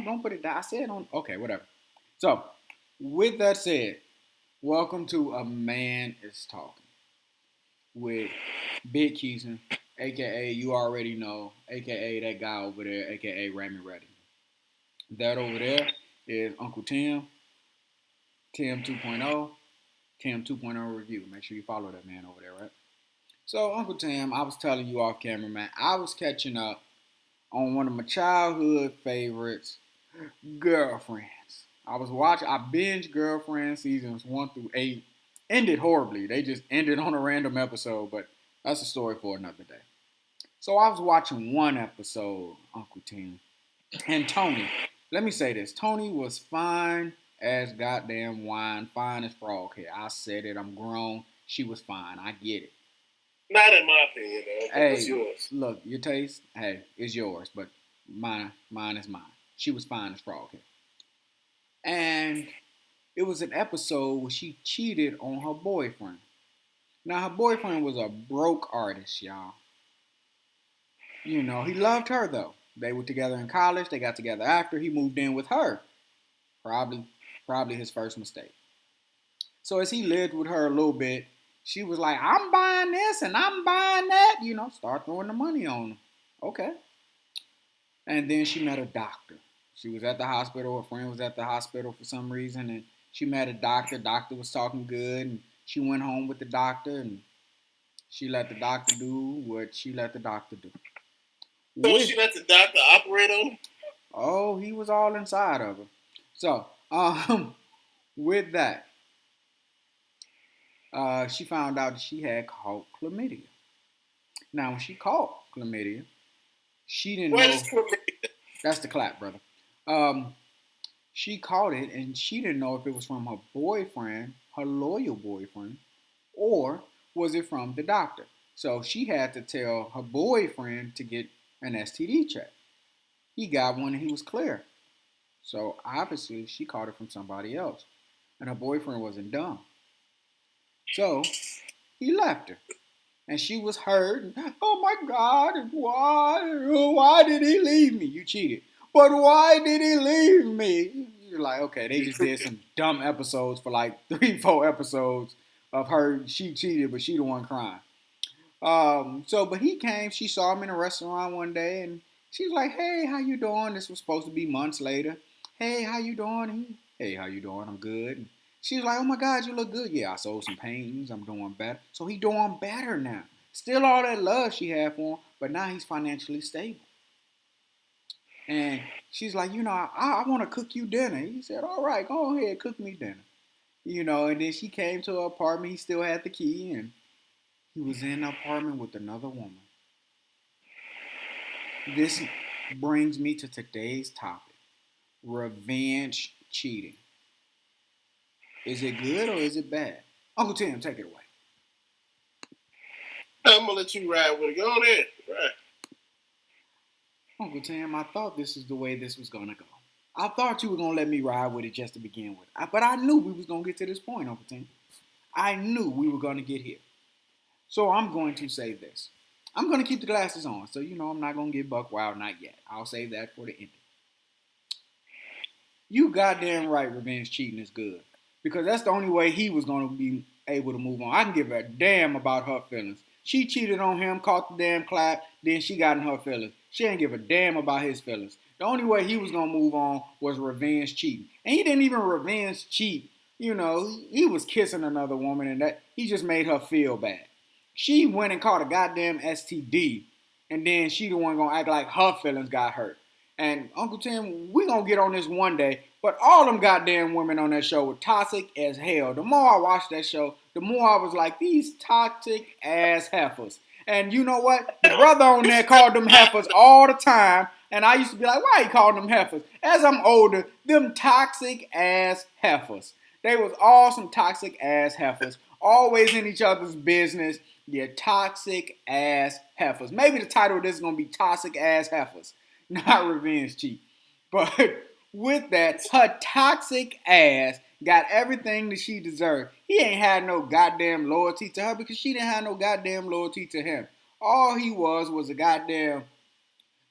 don't put it down. I said on. Okay, whatever. So, with that said, welcome to A Man Is Talking with Big Keison, aka you already know, aka that guy over there, aka Ramy Reddy. That over there is Uncle Tim, Tim 2.0, Tim 2.0 review. Make sure you follow that man over there, right? So, Uncle Tim, I was telling you off camera, man, I was catching up on one of my childhood favorites, Girlfriends. I binged Girlfriends seasons 1 through 8. Ended horribly. They just ended on a random episode, but that's a story for another day. So I was watching one episode, Uncle Tim, and Tony. Let me say this: Tony was fine as goddamn wine, fine as frog hair. I said it. I'm grown. She was fine. I get it. Not in my opinion, though. But what's Hey, yours? look, your taste, hey, is yours, but mine is mine. She was fine as frog hair. And it was an episode where she cheated on her boyfriend. Now her boyfriend was a broke artist, y'all. You know, he loved her though. They were together in college. They got together after he moved in with her. Probably, probably his first mistake. So as he lived with her a little bit, she was like, "I'm buying this and I'm buying that." You know, start throwing the money on him. Okay. And then she met a doctor. She was at the hospital. Her friend was at the hospital for some reason, and she met a doctor. Doctor was talking good, and she went home with the doctor, and she let the doctor do what she let the doctor do. So With she let the doctor operate on him? Oh, he was all inside of her. So, with that, she found out that she had caught chlamydia. Now, when she caught chlamydia, she didn't What is know. chlamydia? That's the clap, brother. Um, she caught it, and she didn't know if it was from her boyfriend, her loyal boyfriend, or was it from the doctor. So she had to tell her boyfriend to get an STD check. He got one, and he was clear. So obviously, she caught it from somebody else, and her boyfriend wasn't dumb. So he left her, and she was hurt. Oh my God! Why did he leave me? You cheated, but why did he leave me? You're like, okay, they just did some dumb episodes for like 3, 4 episodes of her. She cheated, but she the one crying. But he came. She saw him in a restaurant one day, and she was like, "Hey, how you doing?" This was supposed to be months later. Hey, how you doing? Hey, how you doing? I'm good. And she was like, "Oh my God, you look good." Yeah, I sold some paintings. I'm doing better. So he doing better now. Still all that love she had for him, but now he's financially stable. And she's like, I want to cook you dinner. He said, "All right, go ahead, cook me dinner." And then she came to her apartment. He still had the key, and he was in the apartment with another woman. This brings me to today's topic: revenge cheating. Is it good or is it bad? Uncle Tim, take it away. I'm gonna let you ride with it. Go on in. Right. Uncle Tim, I thought this is the way this was going to go. I thought you were going to let me ride with it just to begin with. But I knew we was going to get to this point, Uncle Tim. I knew we were going to get here. So I'm going to say this. I'm going to keep the glasses on. So, I'm not going to get buck wild, not yet. I'll save that for the ending. You goddamn right revenge cheating is good. Because that's the only way he was going to be able to move on. I can give a damn about her feelings. She cheated on him, caught the damn clap, then she got in her feelings. She didn't give a damn about his feelings. The only way he was going to move on was revenge cheating. And he didn't even revenge cheat. He was kissing another woman and that he just made her feel bad. She went and caught a goddamn STD. And then she the one going to act like her feelings got hurt. And Uncle Tim, we gonna get on this one day, but all them goddamn women on that show were toxic as hell. The more I watched that show, the more I was like, these toxic ass heifers. And you know what? The brother on there called them heifers all the time. And I used to be like, why he calling them heifers? As I'm older, them toxic ass heifers. They was all some toxic ass heifers. Always in each other's business. Yeah, toxic ass heifers. Maybe the title of this is gonna be toxic ass heifers. Not revenge cheat. But with that, her toxic ass got everything that she deserved. He ain't had no goddamn loyalty to her because she didn't have no goddamn loyalty to him. All he was a goddamn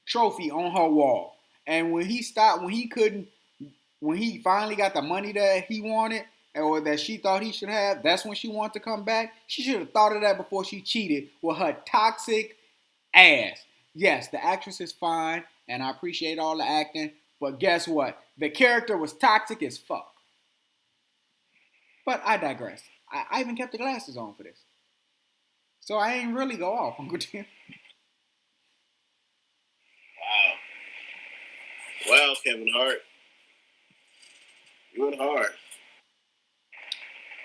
trophy on her wall. And when he stopped, when he finally got the money that he wanted or that she thought he should have, that's when she wanted to come back. She should have thought of that before she cheated with her toxic ass. Yes, the actress is fine, and I appreciate all the acting, but guess what? The character was toxic as fuck. But I digress. I even kept the glasses on for this. So I ain't really go off, Uncle Tim. Wow. Wow, Kevin Hart. You went hard.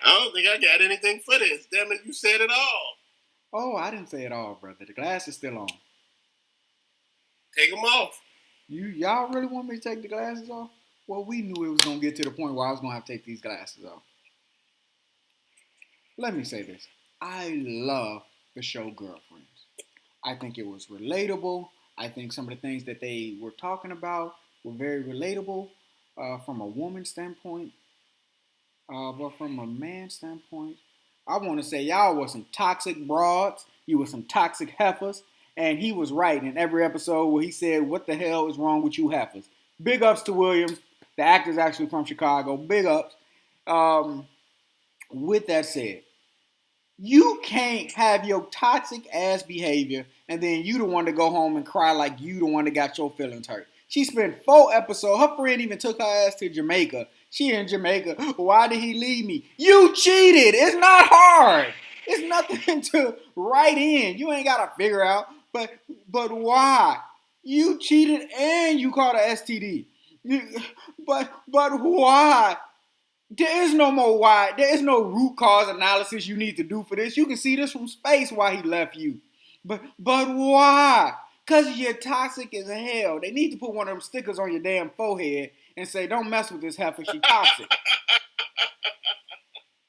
I don't think I got anything for this. Damn it, you said it all. Oh, I didn't say it all, brother. The glass is still on. Take them off. Y'all really want me to take the glasses off? Well, we knew it was gonna get to the point where I was gonna have to take these glasses off. Let me say this. I love the show Girlfriends. I think it was relatable. I think some of the things that they were talking about were very relatable from a woman's standpoint. But from a man's standpoint, I want to say y'all were some toxic broads. You were some toxic heifers. And he was right in every episode where he said, "What the hell is wrong with you heifers?" Big ups to Williams. The actor's actually from Chicago. Big ups. With that said, you can't have your toxic ass behavior and then you the one to go home and cry like you the one that got your feelings hurt. She spent 4 episodes. Her friend even took her ass to Jamaica. She in Jamaica. Why did he leave me? You cheated. It's not hard. It's nothing to write in. You ain't gotta figure out. But why? You cheated and you caught a STD. But why? There is no more why. There is no root cause analysis you need to do for this. You can see this from space why he left you. But why? Because you're toxic as hell. They need to put one of them stickers on your damn forehead and say, "Don't mess with this heifer, she toxic."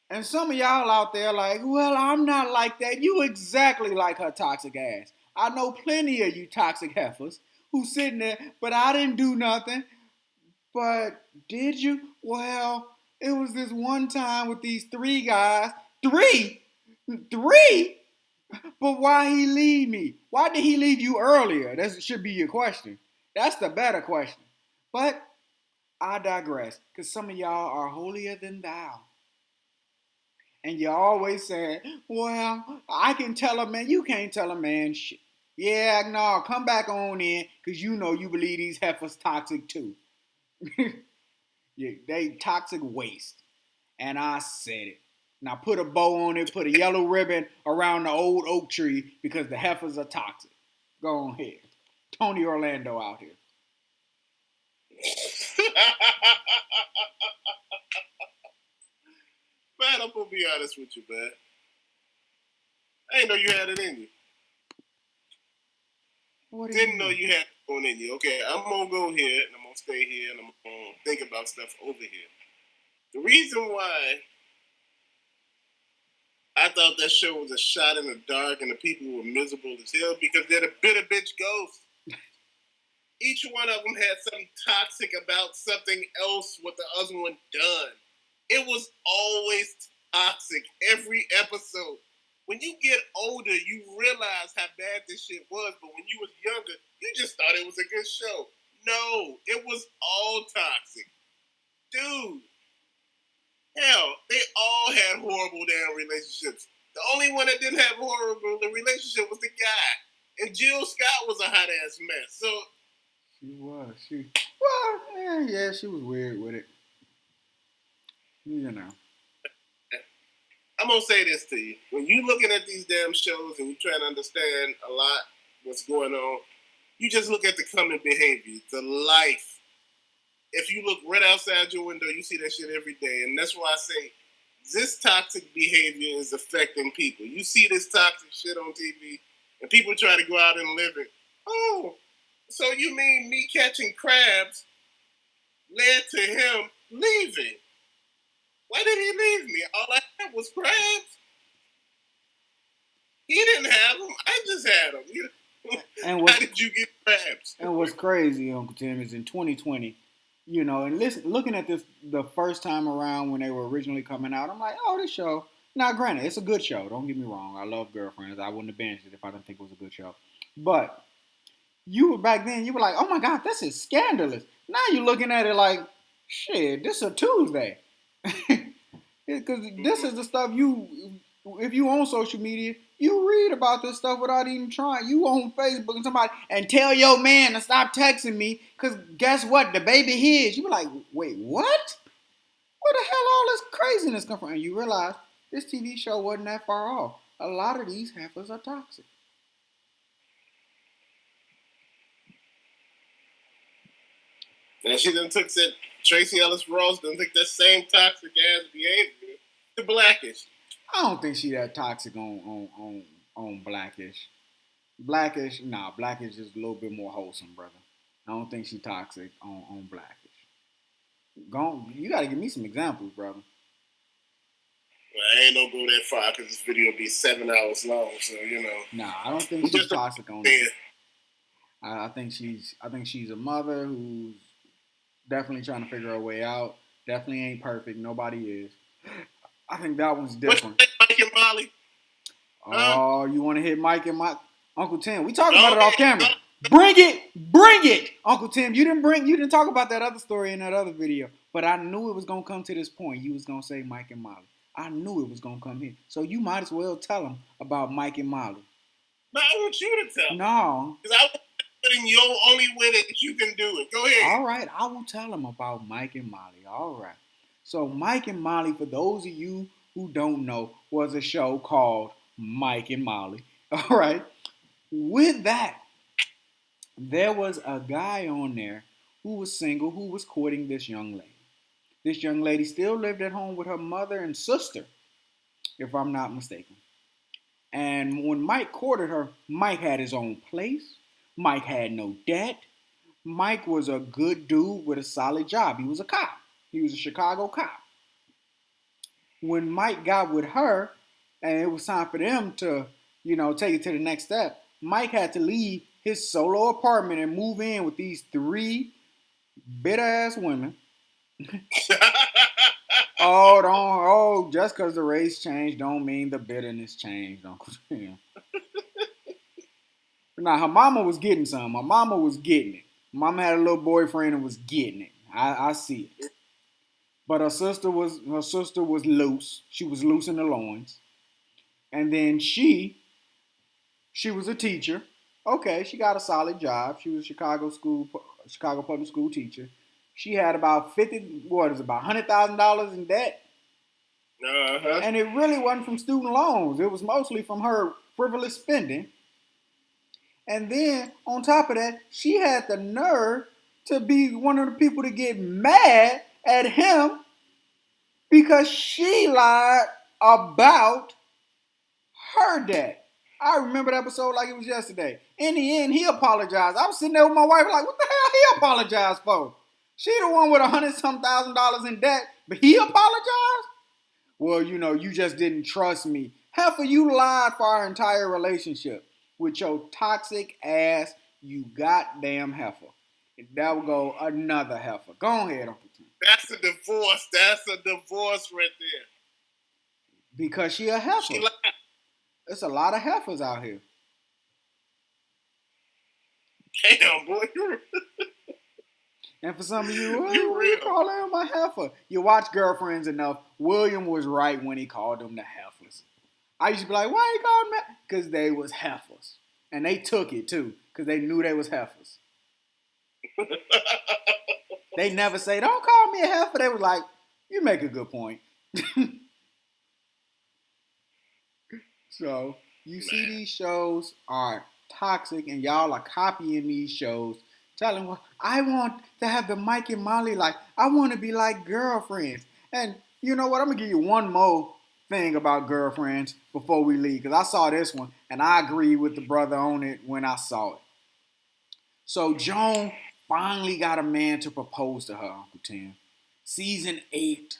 And some of y'all out there like, "Well, I'm not like that." You exactly like her toxic ass. I know plenty of you toxic heifers who sitting there, "But I didn't do nothing." But did you? Well, it was this one time with these 3 guys. 3? 3? But why he leave me? Why did he leave you earlier? That should be your question. That's the better question. But I digress, because some of y'all are holier than thou. And you're always saying, "Well, I can tell a man." You can't tell a man shit. Yeah, no, come back on in, because you know you believe these heifers toxic too. Yeah, they toxic waste. And I said it. Now put a bow on it, put a yellow ribbon around the old oak tree because the heifers are toxic. Go on ahead. Tony Orlando out here. Man, I'm gonna be honest with you, man. I didn't know you had it in you. Didn't know you had it on in you. Okay, I'm gonna go here and I'm gonna stay here and I'm gonna think about stuff over here. The reason why I thought that show was a shot in the dark and the people were miserable as hell because they're the bitter bitch ghosts. Each one of them had something toxic about something else what the other one done. It was always toxic every episode. When you get older, you realize how bad this shit was. But when you was younger, you just thought it was a good show. No, it was all toxic. Dude, hell, they all had horrible damn relationships. The only one that didn't have horrible relationship was the guy. And Jill Scott was a hot ass mess. So she was. Yeah, she was weird with it. You know. I'm gonna say this to you. When you looking at these damn shows and you trying to understand a lot what's going on, you just look at the common behavior, the life. If you look right outside your window, you see that shit every day. And that's why I say this toxic behavior is affecting people. You see this toxic shit on TV and people try to go out and live it. Oh, so you mean me catching crabs led to him leaving? Why did he leave me? All I had was crabs. He didn't have them. I just had them. And how did you get crabs? And what's crazy, Uncle Tim, is in 2020, you know, and looking at this the first time around when they were originally coming out, I'm like, oh, this show. Now, granted, it's a good show. Don't get me wrong. I love Girlfriends. I wouldn't have binged it if I didn't think it was a good show. But you were back then, you were like, oh my God, this is scandalous. Now you're looking at it like, shit, this is a Tuesday. Because this is the stuff if you on social media, you read about this stuff without even trying. You on Facebook and somebody, and tell your man to stop texting me, because guess what? The baby his. You were like, wait, what? Where the hell all this craziness come from? And you realize this TV show wasn't that far off. A lot of these heifers are toxic. And she done took that Tracy Ellis Ross done took that same toxic ass behavior to Blackish. I don't think she that toxic on Blackish. Blackish, nah, Blackish is a little bit more wholesome, brother. I don't think she toxic on Blackish. You gotta give me some examples, brother. Well, I ain't gonna go that far because this video will be 7 hours long, so you know. Nah, I don't think she's toxic on that. I think she's a mother who's definitely trying to figure her way out. Definitely ain't perfect. Nobody is. I think that one's different. Mike and Molly? Oh, you want to hit Mike and Uncle Tim? We talking about it off camera. Bring it, Uncle Tim. You didn't talk about that other story in that other video, but I knew it was gonna come to this point. You was gonna say Mike and Molly. I knew it was gonna come here, so you might as well tell them about Mike and Molly. No, I want you to tell. No, because I want to put in your only way that you can do it. Go ahead. All right, I will tell them about Mike and Molly. All right. So Mike and Molly, for those of you who don't know, was a show called Mike and Molly. All right. With that, there was a guy on there who was single, who was courting this young lady. This young lady still lived at home with her mother and sister, if I'm not mistaken. And when Mike courted her, Mike had his own place. Mike had no debt. Mike was a good dude with a solid job. He was a cop. He was a Chicago cop. When Mike got with her, and it was time for them to, take it to the next step, Mike had to leave his solo apartment and move in with these 3 bitter-ass women. Just because the race changed don't mean the bitterness changed, Uncle Tim. Now, her mama was getting some. My mama was getting it. Mama had a little boyfriend and was getting it. I see it. But her sister was loose. She was loose in the loins. And then she was a teacher. Okay, she got a solid job. She was a Chicago public school teacher. She had about $100,000 in debt. Uh-huh. And it really wasn't from student loans. It was mostly from her frivolous spending. And then, on top of that, she had the nerve to be one of the people to get mad at him because she lied about her debt. I remember the episode like it was yesterday. In the end, he apologized. I was sitting there with my wife like, what the hell he apologized for? She the one with $100,000 in debt, but he apologized? Well, you just didn't trust me. Heifer, you lied for our entire relationship with your toxic ass, you goddamn heifer. That would go another heifer. Go ahead, Uncle Tim. That's a divorce. That's a divorce right there. Because she a heifer. She lied. There's a lot of heifers out here. Damn, boy. And for some of you, what you call him a heifer? You watch Girlfriends enough. William was right when he called them the heifers. I used to be like, why he called them that? Because they was heifers. And they took it, too, because they knew they was heifers. They never say, don't call me a heifer. They was like, you make a good point. So, you see these shows are toxic, and y'all are copying these shows, telling, well, I want to have the Mike and Molly life. I want to be like Girlfriends. And you know what? I'm going to give you one more thing about Girlfriends before we leave, because I saw this one, and I agree with the brother on it when I saw it. So, Joan finally got a man to propose to her, Uncle Tim. Season 8.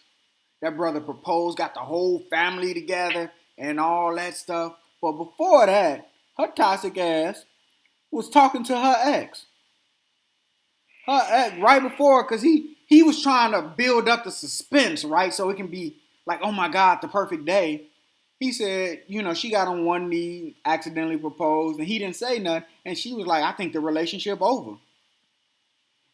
That brother proposed, got the whole family together, and all that stuff. But before that, her toxic ass was talking to her ex. Her ex, right before, because he was trying to build up the suspense, right? So it can be like, oh my God, the perfect day. He said, she got on one knee, accidentally proposed, and he didn't say nothing. And she was like, I think the relationship over.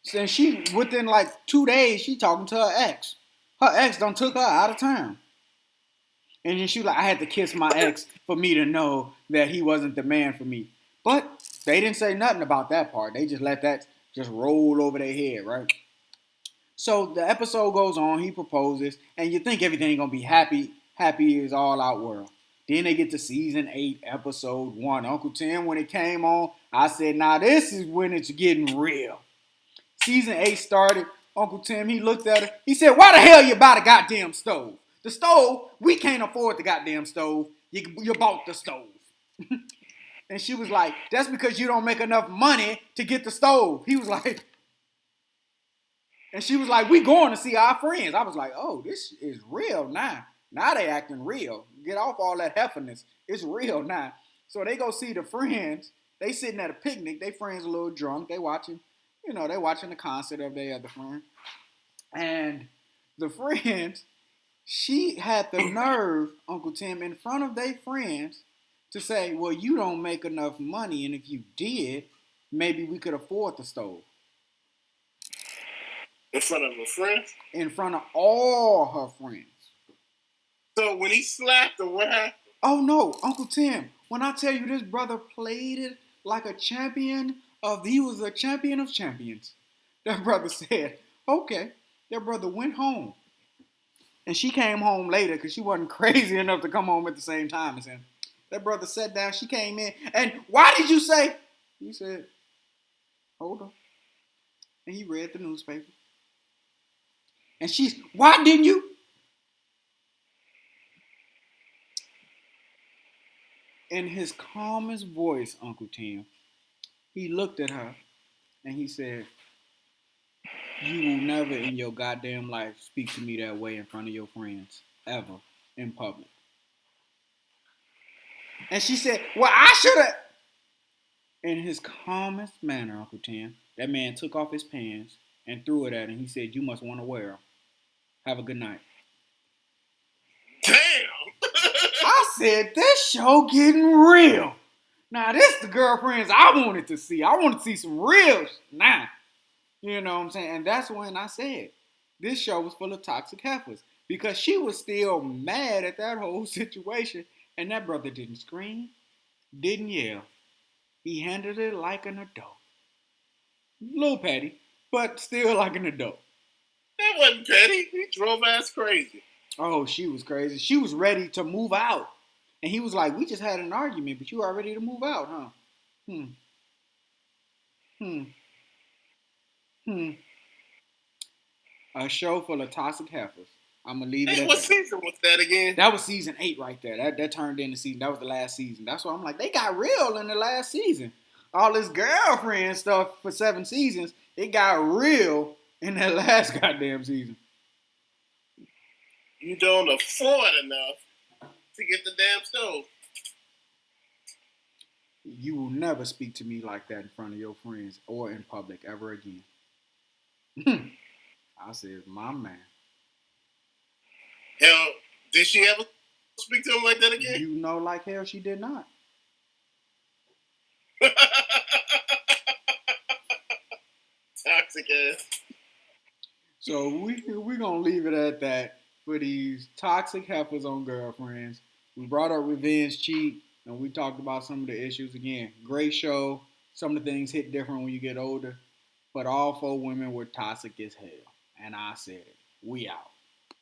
So she, within like 2 days, she talking to her ex. Her ex done took her out of town. And then she was like, I had to kiss my ex for me to know that he wasn't the man for me. But they didn't say nothing about that part. They just let that just roll over their head, right? So the episode goes on, he proposes, and you think everything gonna be happy as all out world. Then they get to season 8, episode 1. Uncle Tim, when it came on, I said, nah, this is when it's getting real. Season 8 started. Uncle Tim, he looked at her. He said, why the hell you buy the goddamn stove? The stove, we can't afford the goddamn stove. You bought the stove. And she was like, that's because you don't make enough money to get the stove. He was like, and she was like, we going to see our friends. I was like, oh, this is real now. Now they acting real. Get off all that heiferness. It's real now. So they go see the friends. They sitting at a picnic. They friends a little drunk. They watching, they watching the concert of their other friend. And the friends, she had the nerve, Uncle Tim, in front of their friends to say, well, you don't make enough money, and if you did, maybe we could afford the stove. In front of her friends? In front of all her friends. So when he slapped her, what happened? Oh no, Uncle Tim, when I tell you this brother played it like a champion he was a champion of champions. That brother said, okay. That brother went home. And she came home later because she wasn't crazy enough to come home at the same time as him. That brother sat down, she came in, and why did you say? He said, hold on. And he read the newspaper. And she's, why didn't you? In his calmest voice, Uncle Tim, he looked at her and he said, you will never in your goddamn life speak to me that way in front of your friends, ever, in public. And she said, well, I should have. In his calmest manner, Uncle Tim, that man took off his pants and threw it at him. He said, you must want to wear them. Have a good night. Damn! I said, this show getting real. Now, this the girlfriends I wanted to see. I want to see some real now. You know what I'm saying? And that's when I said, this show was full of toxic heifers. Because she was still mad at that whole situation. And that brother didn't scream, didn't yell. He handled it like an adult. Little petty, but still like an adult. That wasn't petty. He drove ass crazy. Oh, she was crazy. She was ready to move out. And he was like, we just had an argument, but you are ready to move out, huh? A show full of toxic heifers. I'm going to leave it at that. What season was that again? That was season 8 right there. That turned into season. That was the last season. That's why I'm like, they got real in the last season. All this girlfriend stuff for 7 seasons, it got real in that last goddamn season. You don't afford enough to get the damn stove. You will never speak to me like that in front of your friends or in public ever again. I said, my man. Hell, did she ever speak to him like that again? You know, like hell, she did not. Toxic ass. So we're going to leave it at that for these toxic heifers on girlfriends. We brought up revenge cheat, and we talked about some of the issues again. Great show. Some of the things hit different when you get older. But all 4 women were toxic as hell. And I said it. We out.